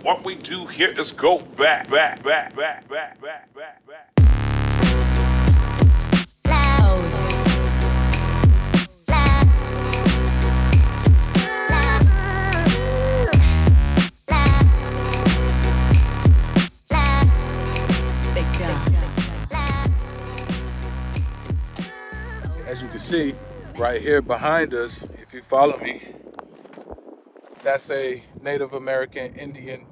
What we do here is go back, back, back, back, back, back, back, back. As you can see, right here behind us, if you follow me, that's a Native American Indian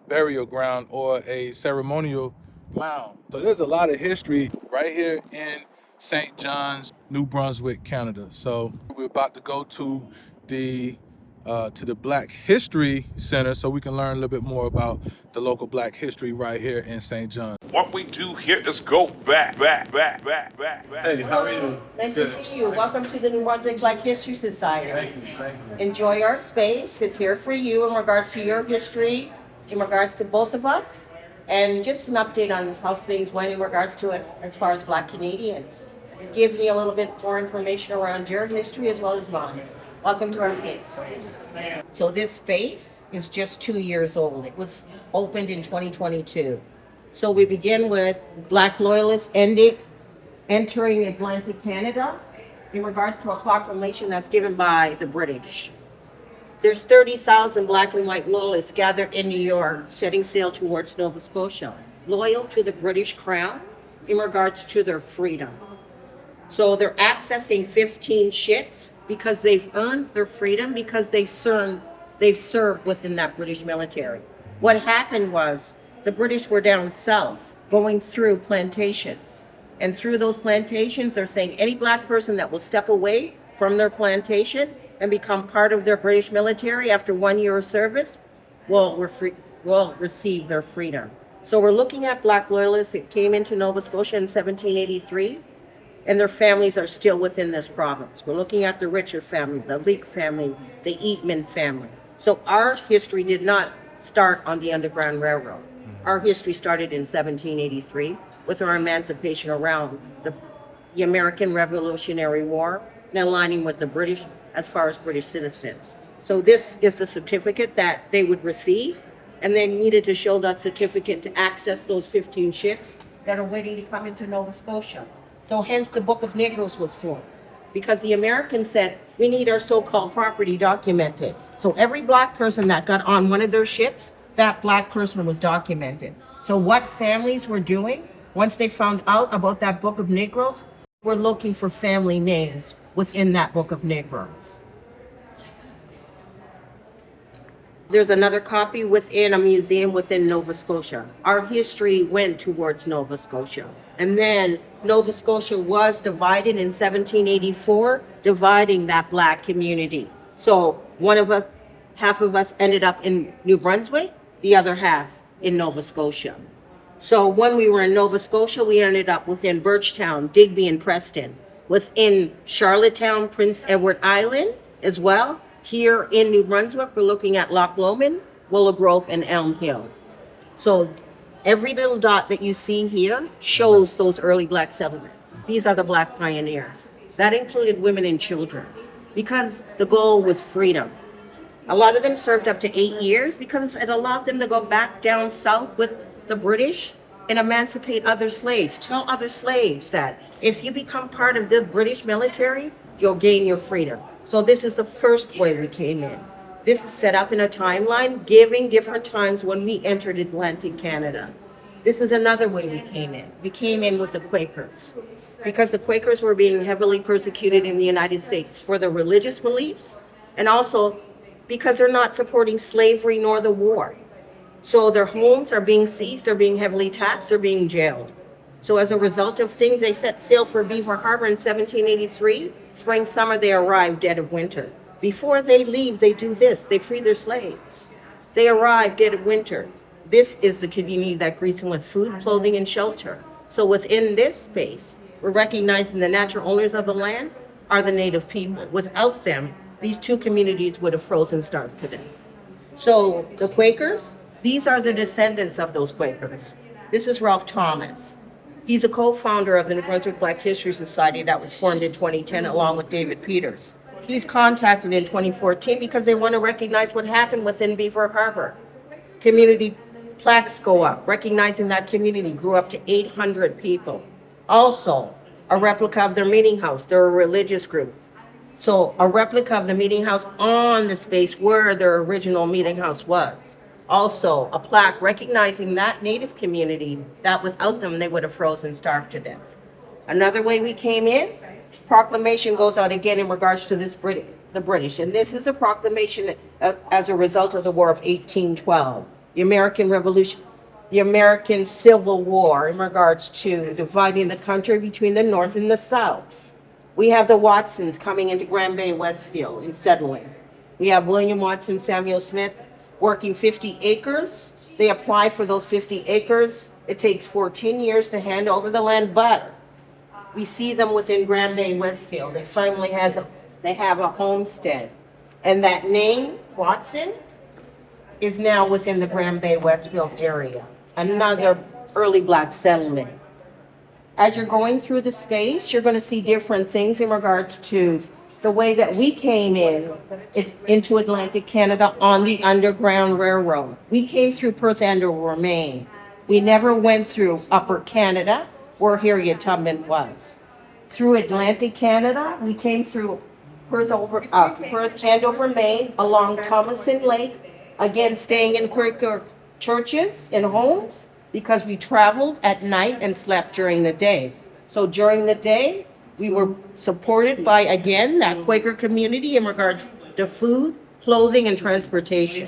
burial ground or a ceremonial mound. So there's a lot of history right here in St. John's, New Brunswick, Canada. So we're about to go to the Black History Center so we can learn a little bit more about the local Black history right here in St. John. What we do here is go back, back, back, back, back, back. Hey, how are you? Nice to see you. Welcome to the New Brunswick Black History Society. Thank you. Enjoy our space. It's here for you in regards to your history, in regards to both of us, and just an update on how things went in regards to us as far as Black Canadians. Give me a little bit more information around your history as well as mine. Welcome to our space. So this space is just 2 years old. It was opened in 2022. So we begin with Black Loyalists entering Atlantic Canada in regards to a proclamation that's given by the British. There's 30,000 Black and white loyalists gathered in New York, setting sail towards Nova Scotia, loyal to the British Crown in regards to their freedom. So they're accessing 15 ships because they've earned their freedom, because they've served within that British military. What happened was the British were down south going through plantations. And through those plantations, they're saying any Black person that will step away from their plantation and become part of their British military after 1 year of service will receive their freedom. So we're looking at Black Loyalists that came into Nova Scotia in 1783, and their families are still within this province. We're looking at the Richard family, the Leake family, the Eatman family. So our history did not start on the Underground Railroad. Our history started in 1783 with our emancipation around the American Revolutionary War and aligning with the British as far as British citizens. So this is the certificate that they would receive, and they needed to show that certificate to access those 15 ships that are waiting to come into Nova Scotia. So hence the Book of Negroes was formed, because the Americans said, we need our so-called property documented. So every Black person that got on one of their ships, that Black person was documented. So what families were doing, once they found out about that Book of Negroes, were looking for family names within that Book of Negroes. There's another copy within a museum within Nova Scotia. Our history went towards Nova Scotia. And then Nova Scotia was divided in 1784, dividing that Black community. So half of us ended up in New Brunswick, the other half in Nova Scotia. So when we were in Nova Scotia, we ended up within Birchtown, Digby, and Preston, within Charlottetown, Prince Edward Island as well. Here in New Brunswick, we're looking at Loch Lomond, Willow Grove, and Elm Hill. So every little dot that you see here shows those early Black settlements. These are the Black pioneers. That included women and children, because the goal was freedom. A lot of them served up to 8 years because it allowed them to go back down south with the British and emancipate other slaves. Tell other slaves that if you become part of the British military, you'll gain your freedom. So this is the first way we came in. This is set up in a timeline, giving different times when we entered Atlantic Canada. This is another way we came in. We came in with the Quakers, because the Quakers were being heavily persecuted in the United States for their religious beliefs, and also because they're not supporting slavery nor the war. So their homes are being seized, they're being heavily taxed, they're being jailed. So as a result of things, they set sail for Beaver Harbor in 1783. Spring, summer, they arrive dead of winter. Before they leave, they do this. They free their slaves. They arrive dead of winter. This is the community that greets them with food, clothing, and shelter. So within this space, we're recognizing the natural owners of the land are the Native people. Without them, these two communities would have frozen starved to death. So the Quakers, these are the descendants of those Quakers. This is Ralph Thomas. He's a co-founder of the New Brunswick Black History Society that was formed in 2010 along with David Peters. He's contacted in 2014 because they want to recognize what happened within Beaver Harbor. Community plaques go up, recognizing that community grew up to 800 people. Also, a replica of their meeting house. They're a religious group. So a replica of the meeting house on the space where their original meeting house was. Also, a plaque recognizing that Native community that without them, they would have frozen, starved to death. Another way we came in, proclamation goes out again in regards to the British. And this is a proclamation as a result of the War of 1812, the American Revolution, the American Civil War in regards to dividing the country between the North and the South. We have the Watsons coming into Grand Bay, Westfield, and settling. We have William Watson, Samuel Smith working 50 acres. They apply for those 50 acres. It takes 14 years to hand over the land, but we see them within Grand Bay, Westfield. They have a homestead. And that name, Watson, is now within the Grand Bay, Westfield area. Another early Black settlement. As you're going through the space, you're going to see different things in regards to the way that we came into Atlantic Canada on the Underground Railroad. We came through Perth Andover, Maine. We never went through Upper Canada, where Harriet Tubman was. Through Atlantic Canada, we came through Perth Andover, Maine, along Thomason Lake, again staying in Quaker churches and homes, because we traveled at night and slept during the day. So during the day, we were supported by, again, that Quaker community in regards to food, clothing, and transportation.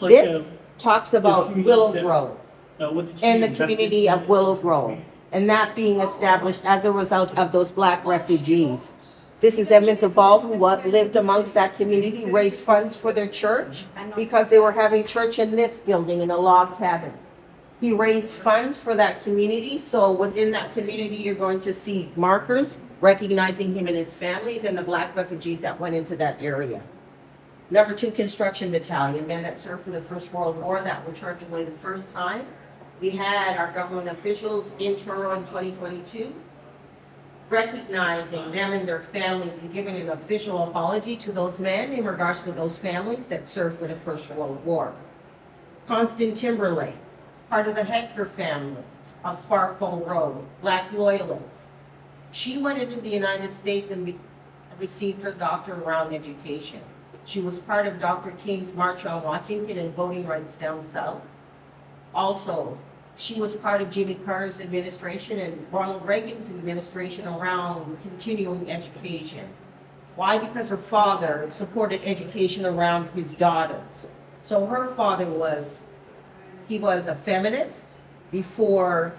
This talks about Willow Grove and the community of Willow Grove, and that being established as a result of those Black refugees. This is Edmund Duval, who lived amongst that community, raised funds for their church because they were having church in this building in a log cabin. He raised funds for that community, so within that community, you're going to see markers recognizing him and his families and the Black refugees that went into that area. Number 2 Construction Battalion, men that served for the First World War that were charged away the first time. We had our government officials in Toronto in 2022, recognizing them and their families and giving an official apology to those men in regards to those families that served for the First World War. Constant Timberlake, part of the Hector family of Sparkle Road, Black Loyalists. She went into the United States and received her doctorate around education. She was part of Dr. King's March on Washington and voting rights down south. Also, she was part of Jimmy Carter's administration and Ronald Reagan's administration around continuing education. Why? Because her father supported education around his daughters. So her father was a feminist before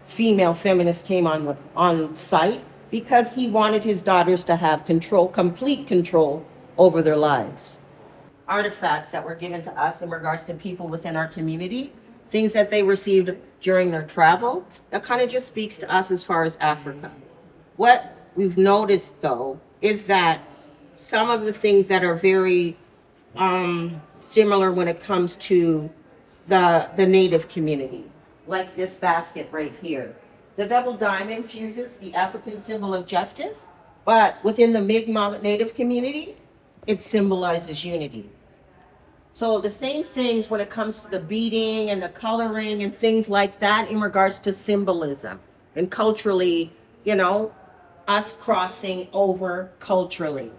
female feminists came on site, because he wanted his daughters to have control, complete control over their lives. Artifacts that were given to us in regards to people within our community, things that they received during their travel, that kind of just speaks to us as far as Africa. What we've noticed, though, is that some of the things that are very similar when it comes to the Native community, like this basket right here. The double diamond fuses the African symbol of justice, but within the Mi'kmaq Native community, it symbolizes unity. So the same things when it comes to the beading and the coloring and things like that in regards to symbolism and culturally, us crossing over culturally.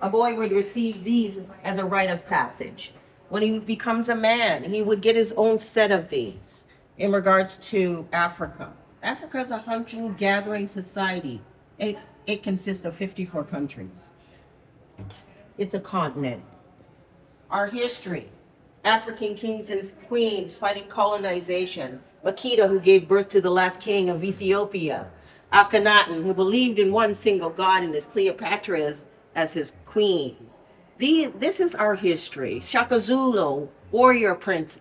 A boy would receive these as a rite of passage. When he becomes a man, he would get his own set of these in regards to Africa. Africa is a hunting gathering society. It consists of 54 countries. It's a continent. Our history, African kings and queens fighting colonization. Makeda, who gave birth to the last king of Ethiopia. Akhenaten, who believed in one single God, and his Cleopatra as his queen. This is our history. Shaka Zulu, warrior prince.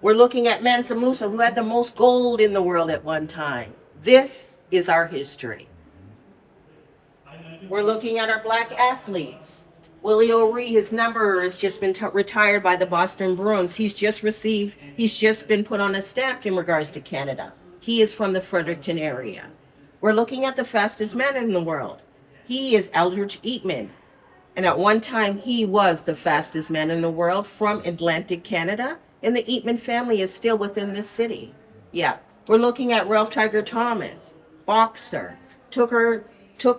We're looking at Mansa Musa, who had the most gold in the world at one time. This is our history. We're looking at our Black athletes. Willie O'Ree, his number has just been retired by the Boston Bruins. He's just been put on a stamp in regards to Canada. He is from the Fredericton area. We're looking at the fastest man in the world. He is Eldridge Eatman. And at one time, he was the fastest man in the world from Atlantic Canada. And the Eatman family is still within this city. Yeah. We're looking at Ralph Tiger Thomas, boxer. Took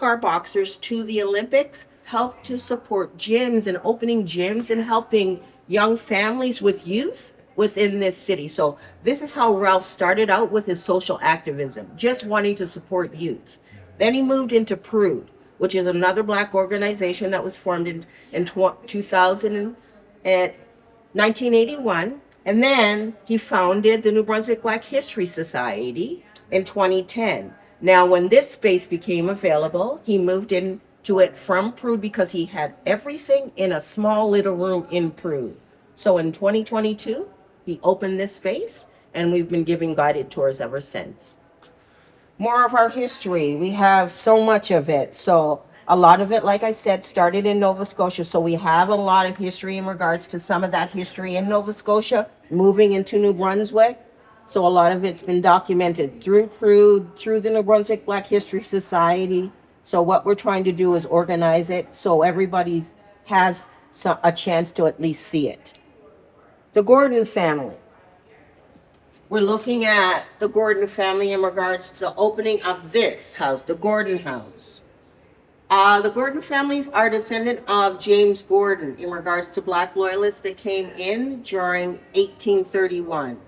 our boxers to the Olympics, helped to support gyms and opening gyms and helping young families with youth within this city. So this is how Ralph started out with his social activism, just wanting to support youth. Then he moved into Prude, which is another Black organization that was formed in 2000 and 1981. And then he founded the New Brunswick Black History Society in 2010. Now, when this space became available, he moved into it from Prude because he had everything in a small little room in Prude. So in 2022, he opened this space, and we've been giving guided tours ever since. More of our history. We have so much of it. So a lot of it, like I said, started in Nova Scotia. So we have a lot of history in regards to some of that history in Nova Scotia, moving into New Brunswick. So a lot of it's been documented through Prude, through the New Brunswick Black History Society. So what we're trying to do is organize it so everybody has a chance to at least see it. The Gordon family. We're looking at the Gordon family in regards to the opening of this house, the Gordon House. The Gordon families are descendant of James Gordon in regards to Black Loyalists that came in during 1831.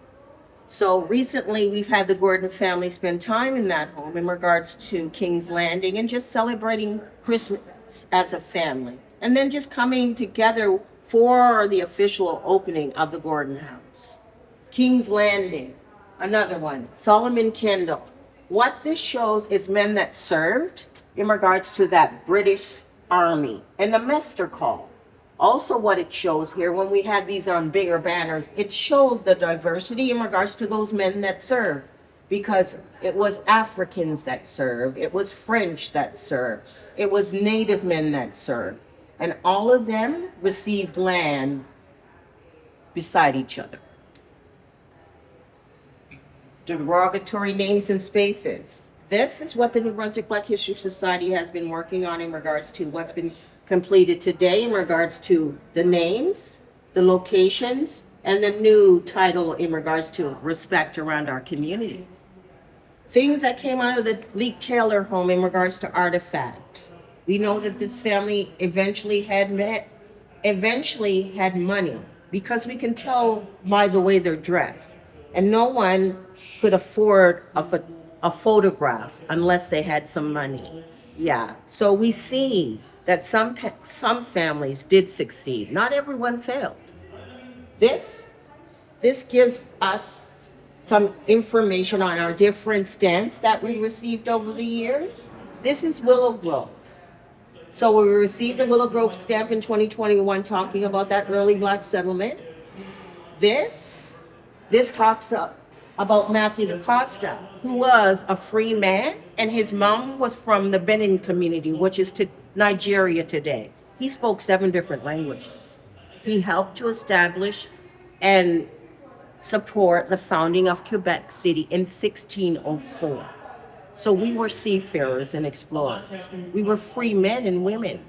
So recently we've had the Gordon family spend time in that home in regards to King's Landing and just celebrating Christmas as a family. And then just coming together for the official opening of the Gordon House. King's Landing, another one. Solomon Kendall. What this shows is men that served in regards to that British Army and the muster call. Also what it shows here, when we had these on bigger banners, it showed the diversity in regards to those men that served, because it was Africans that served, it was French that served, it was Native men that served, and all of them received land beside each other. Derogatory names and spaces. This is what the New Brunswick Black History Society has been working on in regards to what's been completed today in regards to the names, the locations, and the new title in regards to respect around our communities. Things that came out of the Leek Taylor home in regards to artifacts. We know that this family eventually had money, because we can tell by the way they're dressed. And no one could afford a photograph unless they had some money. Yeah, so we see that some families did succeed. Not everyone failed. This gives us some information on our different stamps that we received over the years. This is Willow Grove. So we received the Willow Grove stamp in 2021 talking about that early Black settlement. This talks about Mathieu Da Costa, who was a free man, and his mom was from the Benin community, which is to Nigeria today. He spoke 7 different languages. He helped to establish and support the founding of Quebec City in 1604. So we were seafarers and explorers. We were free men and women.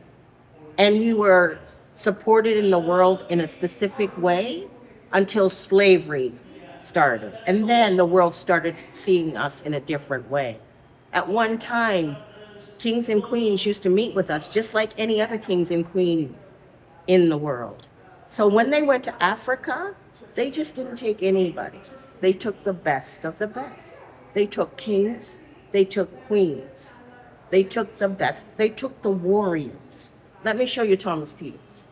And we were supported in the world in a specific way until slavery started. And then the world started seeing us in a different way. At one time, kings and queens used to meet with us just like any other kings and queen in the world. So when they went to Africa, they just didn't take anybody. They took the best of the best. They took kings, they took queens, they took the best, they took the warriors. Let me show you Thomas Peters.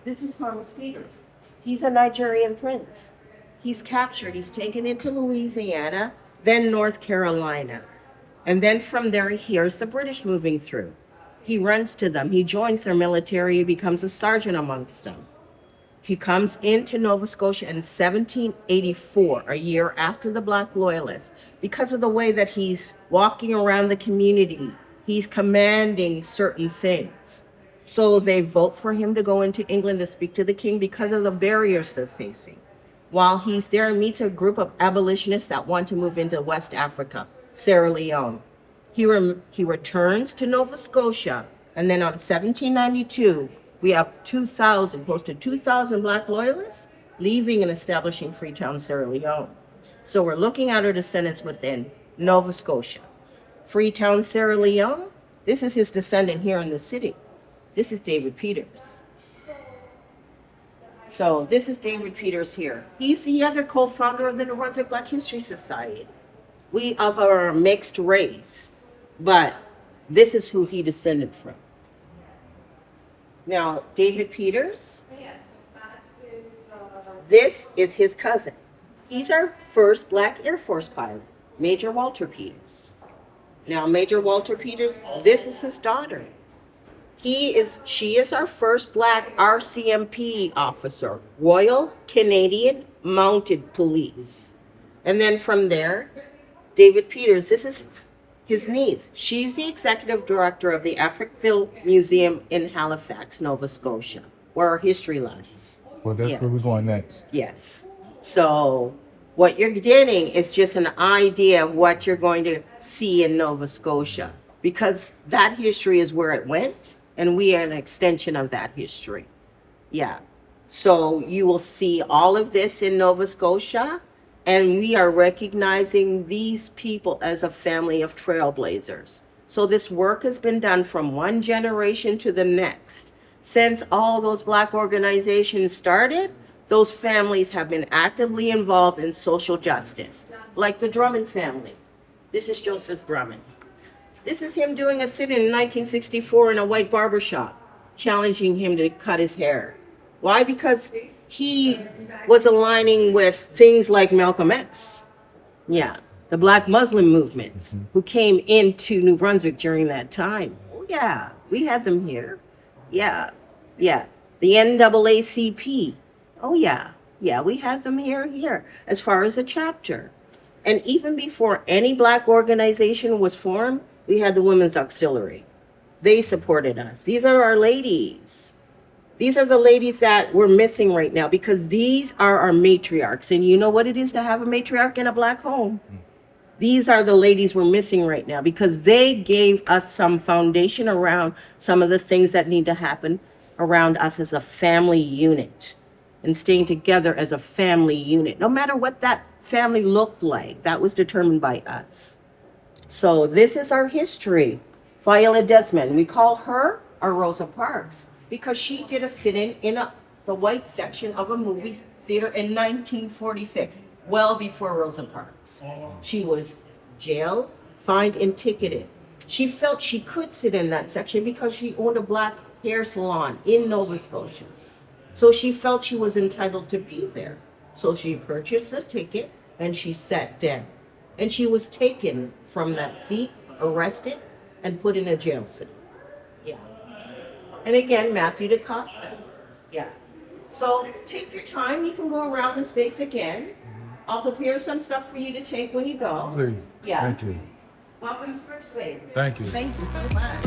This is Thomas Peters. He's a Nigerian prince. He's captured, he's taken into Louisiana, then North Carolina. And then from there, here's the British moving through. He runs to them, he joins their military, he becomes a sergeant amongst them. He comes into Nova Scotia in 1784, a year after the Black Loyalists. Because of the way that he's walking around the community, he's commanding certain things. So they vote for him to go into England to speak to the king because of the barriers they're facing. While he's there, he meets a group of abolitionists that want to move into West Africa, Sierra Leone. He returns to Nova Scotia And then on 1792, we have 2,000, close to 2,000 Black Loyalists leaving and establishing Freetown, Sierra Leone. So we're looking at our descendants within Nova Scotia. Freetown, Sierra Leone, this is his descendant here in the city. This is David Peters. So this is David Peters here. He's the other co-founder of the Brunswick Black History Society. We are a mixed race, but this is who he descended from. Now, David Peters, this is his cousin. He's our first Black Air Force pilot, Major Walter Peters. Now, Major Walter Peters, this is his daughter. She is our first Black RCMP officer, Royal Canadian Mounted Police. And then from there, David Peters, this is his niece. She's the executive director of the Africville Museum in Halifax, Nova Scotia, where our history lies. Well, that's where we're going next. Yes. So what you're getting is just an idea of what you're going to see in Nova Scotia, because that history is where it went, and we are an extension of that history. Yeah. So you will see all of this in Nova Scotia, and we are recognizing these people as a family of trailblazers. So this work has been done from one generation to the next. Since all those Black organizations started, those families have been actively involved in social justice, like the Drummond family. This is Joseph Drummond. This is him doing a sit-in 1964 in a white barber shop, challenging him to cut his hair. Why? Because he was aligning with things like Malcolm X. Yeah, the Black Muslim movements who came into New Brunswick during that time. Oh yeah, we had them here. Yeah. The NAACP. Oh yeah, we had them here, as far as a chapter. And even before any Black organization was formed, we had the Women's Auxiliary. They supported us. These are our ladies. These are the ladies that we're missing right now, because these are our matriarchs. And you know what it is to have a matriarch in a Black home? These are the ladies we're missing right now, because they gave us some foundation around some of the things that need to happen around us as a family unit, and staying together as a family unit. No matter what that family looked like, that was determined by us. So this is our history. Viola Desmond, we call her our Rosa Parks, because she did a sit-in in the white section of a movie theater in 1946, well before Rosa Parks. She was jailed, fined, and ticketed. She felt she could sit in that section because she owned a Black hair salon in Nova Scotia. So she felt she was entitled to be there. So she purchased a ticket and she sat down. And she was taken from that seat, arrested, and put in a jail cell. Yeah. And again, Mathieu Da Costa. Yeah. So take your time. You can go around the space again. I'll prepare some stuff for you to take when you go. Please. Yeah. Thank you. Welcome to First Wave. Thank you. Thank you so much.